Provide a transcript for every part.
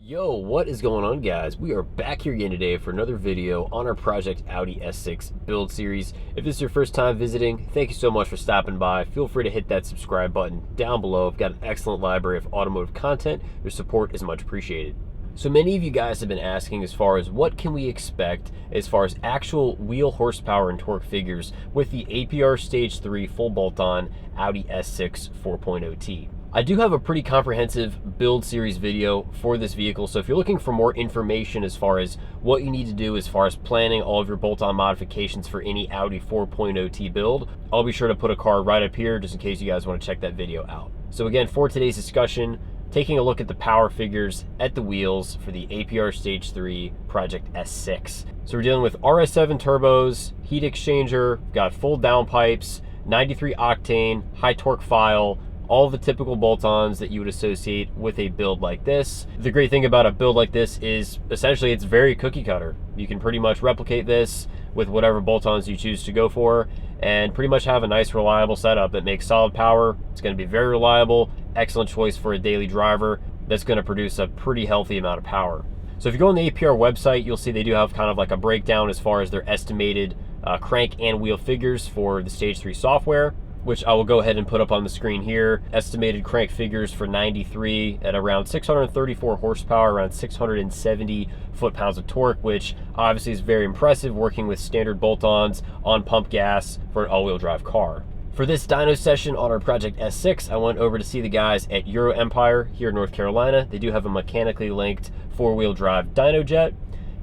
Yo, what is going on, guys? We are back here again today for another video on our Project Audi S6 build series. If this is your first time visiting, thank you so much for stopping by. Feel free to hit that subscribe button down below. I've got an excellent library of automotive content. Your support is much appreciated. So many of you guys have been asking as far as what can we expect as far as actual wheel horsepower and torque figures with the APR Stage 3 full bolt-on Audi S6 4.0T. I do have a pretty comprehensive build series video for this vehicle, so if you're looking for more information as far as what you need to do as far as planning all of your bolt-on modifications for any Audi 4.0T build, I'll be sure to put a card right up here just in case you guys want to check that video out. So again, for today's discussion, taking a look at the power figures at the wheels for the APR Stage 3 Project S6. So we're dealing with RS7 turbos, heat exchanger, got full downpipes, 93 octane, high torque file, all the typical bolt-ons that you would associate with a build like this. The great thing about a build like this is essentially it's very cookie cutter. You can pretty much replicate this with whatever bolt-ons you choose to go for and pretty much have a nice reliable setup that makes solid power. It's going to be very reliable, excellent choice for a daily driver that's going to produce a pretty healthy amount of power. So if you go on the APR website, you'll see they do have kind of like a breakdown as far as their estimated crank and wheel figures for the Stage 3 software, which I will go ahead and put up on the screen here. Estimated crank figures for 93 at around 634 horsepower, around 670 foot-pounds of torque, which obviously is very impressive working with standard bolt-ons on pump gas for an all-wheel drive car. For this dyno session on our Project S6, I went over to see the guys at Euro Empire here in North Carolina. They do have a mechanically linked four-wheel drive dyno jet,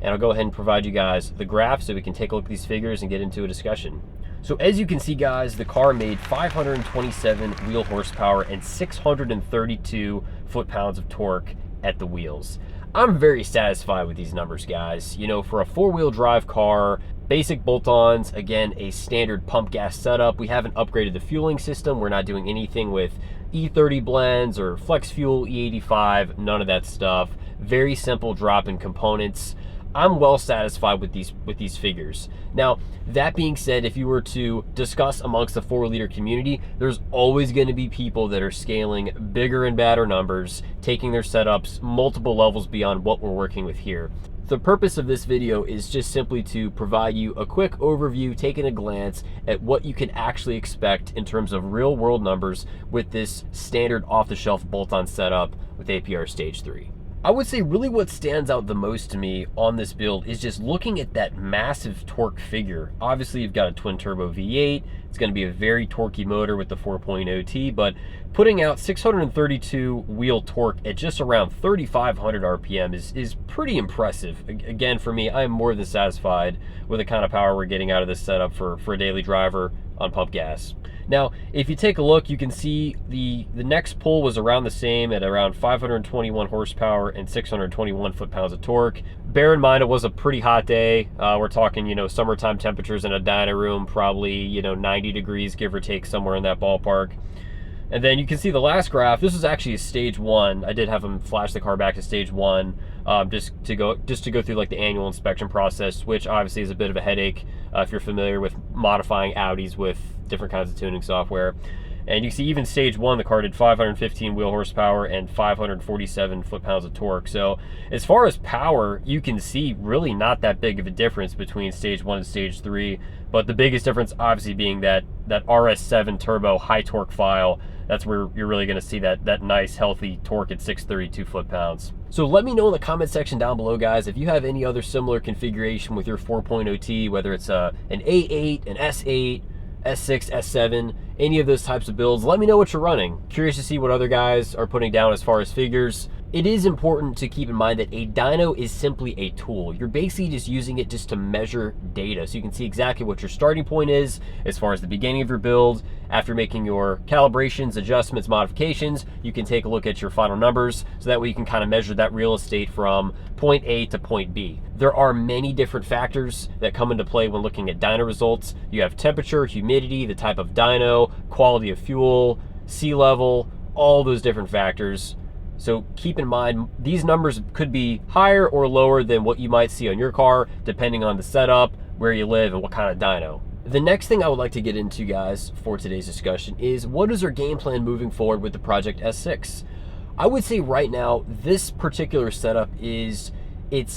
and I'll go ahead and provide you guys the graph so we can take a look at these figures and get into a discussion. So as you can see, guys, the car made 527 wheel horsepower and 632 foot-pounds of torque at the wheels. I'm very satisfied with these numbers, guys. You know, for a four-wheel drive car, basic bolt-ons, again, a standard pump gas setup. We haven't upgraded the fueling system. We're not doing anything with E30 blends or flex fuel, E85, none of that stuff. Very simple drop-in components. I'm well satisfied with these figures. Now, that being said, if you were to discuss amongst the 4-liter community, there's always going to be people that are scaling bigger and badder numbers, taking their setups multiple levels beyond what we're working with here. The purpose of this video is just simply to provide you a quick overview, taking a glance at what you can actually expect in terms of real world numbers with this standard off-the-shelf bolt-on setup with APR Stage 3. I would say really what stands out the most to me on this build is just looking at that massive torque figure. Obviously, you've got a twin turbo V8. It's going to be a very torquey motor with the 4.0T, but putting out 632 wheel torque at just around 3,500 RPM is pretty impressive. Again, for me, I'm more than satisfied with the kind of power we're getting out of this setup for a daily driver on pump gas. Now, if you take a look, you can see the next pull was around the same at around 521 horsepower and 621 foot-pounds of torque. Bear in mind, it was a pretty hot day. We're talking, you know, summertime temperatures in a dyno room, probably, you know, 90 degrees, give or take, somewhere in that ballpark. And then you can see the last graph. This is actually Stage 1. I did have them flash the car back to Stage 1 just to go through like the annual inspection process, which obviously is a bit of a headache if you're familiar with modifying Audis with different kinds of tuning software. And you see even Stage 1, the car did 515 wheel horsepower and 547 foot-pounds of torque. So as far as power, you can see really not that big of a difference between Stage 1 and Stage 3. But the biggest difference obviously being that RS7 turbo high torque file. That's where you're really going to see that nice healthy torque at 632 foot-pounds. So let me know in the comment section down below, guys, if you have any other similar configuration with your 4.0T, whether it's an A8, an S8, S6, S7, any of those types of builds. Let me know what you're running. Curious to see what other guys are putting down as far as figures. It is important to keep in mind that a dyno is simply a tool. You're basically just using it just to measure data. So you can see exactly what your starting point is as far as the beginning of your build. After making your calibrations, adjustments, modifications, you can take a look at your final numbers so that way you can kind of measure that real estate from point A to point B. There are many different factors that come into play when looking at dyno results. You have temperature, humidity, the type of dyno, quality of fuel, sea level, all those different factors. So keep in mind, these numbers could be higher or lower than what you might see on your car, depending on the setup, where you live, and what kind of dyno. The next thing I would like to get into, guys, for today's discussion is what is our game plan moving forward with the Project S6? I would say right now, this particular setup it's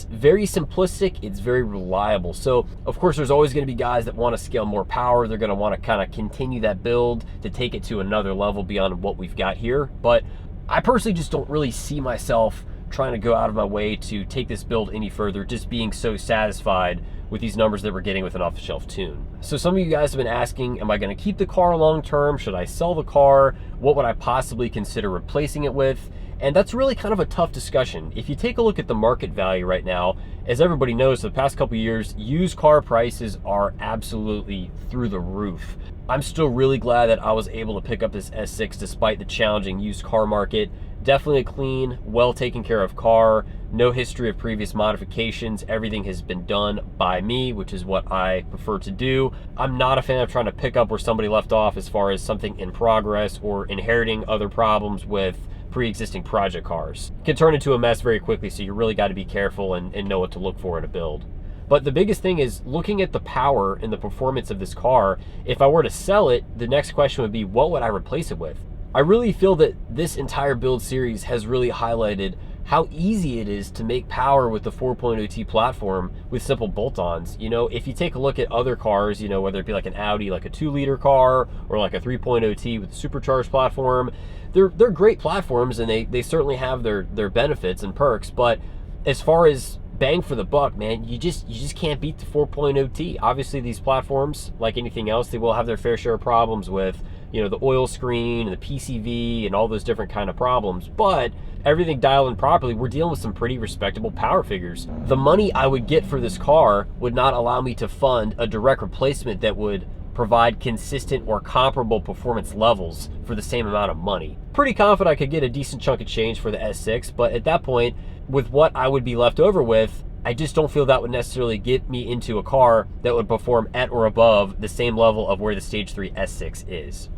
very simplistic, it's very reliable. So of course there's always gonna be guys that wanna scale more power, they're gonna wanna kinda continue that build to take it to another level beyond what we've got here. But I personally just don't really see myself trying to go out of my way to take this build any further, just being so satisfied with these numbers that we're getting with an off-the-shelf tune. So some of you guys have been asking, am I gonna keep the car long-term? Should I sell the car? What would I possibly consider replacing it with? And that's really kind of a tough discussion. If you take a look at the market value right now, as everybody knows, the past couple of years, used car prices are absolutely through the roof. I'm still really glad that I was able to pick up this S6 despite the challenging used car market. Definitely a clean, well taken care of car, no history of previous modifications. Everything has been done by me, which is what I prefer to do. I'm not a fan of trying to pick up where somebody left off as far as something in progress or inheriting other problems with pre-existing project cars. It can turn into a mess very quickly, so you really got to be careful and know what to look for in a build. But the biggest thing is looking at the power and the performance of this car. If I were to sell it, the next question would be, what would I replace it with? I really feel that this entire build series has really highlighted how easy it is to make power with the 4.0T platform with simple bolt-ons. You know, if you take a look at other cars, you know, whether it be like an Audi, like a 2-liter car, or like a 3.0T with a supercharged platform, they're great platforms, and they certainly have their benefits and perks. But as far as bang for the buck, man, you just can't beat the 4.0T. Obviously, these platforms, like anything else, they will have their fair share of problems with, you know, the oil screen and the PCV and all those different kind of problems. But everything dialed in properly, we're dealing with some pretty respectable power figures. The money I would get for this car would not allow me to fund a direct replacement that would provide consistent or comparable performance levels for the same amount of money. Pretty confident I could get a decent chunk of change for the S6, but at that point, with what I would be left over with, I just don't feel that would necessarily get me into a car that would perform at or above the same level of where the Stage 3 S6 is.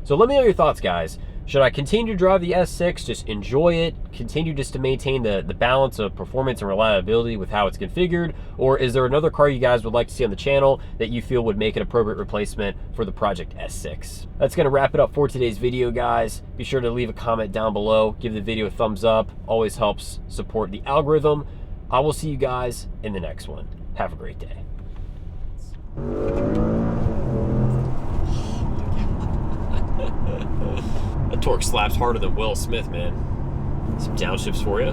So let me know your thoughts, guys. Should I continue to drive the S6, just enjoy it, continue just to maintain the balance of performance and reliability with how it's configured, or is there another car you guys would like to see on the channel that you feel would make an appropriate replacement for the Project S6? That's gonna wrap it up for today's video, guys. Be sure to leave a comment down below, give the video a thumbs up, always helps support the algorithm. I will see you guys in the next one. Have a great day. That torque slaps harder than Will Smith, man. Some downshifts for you.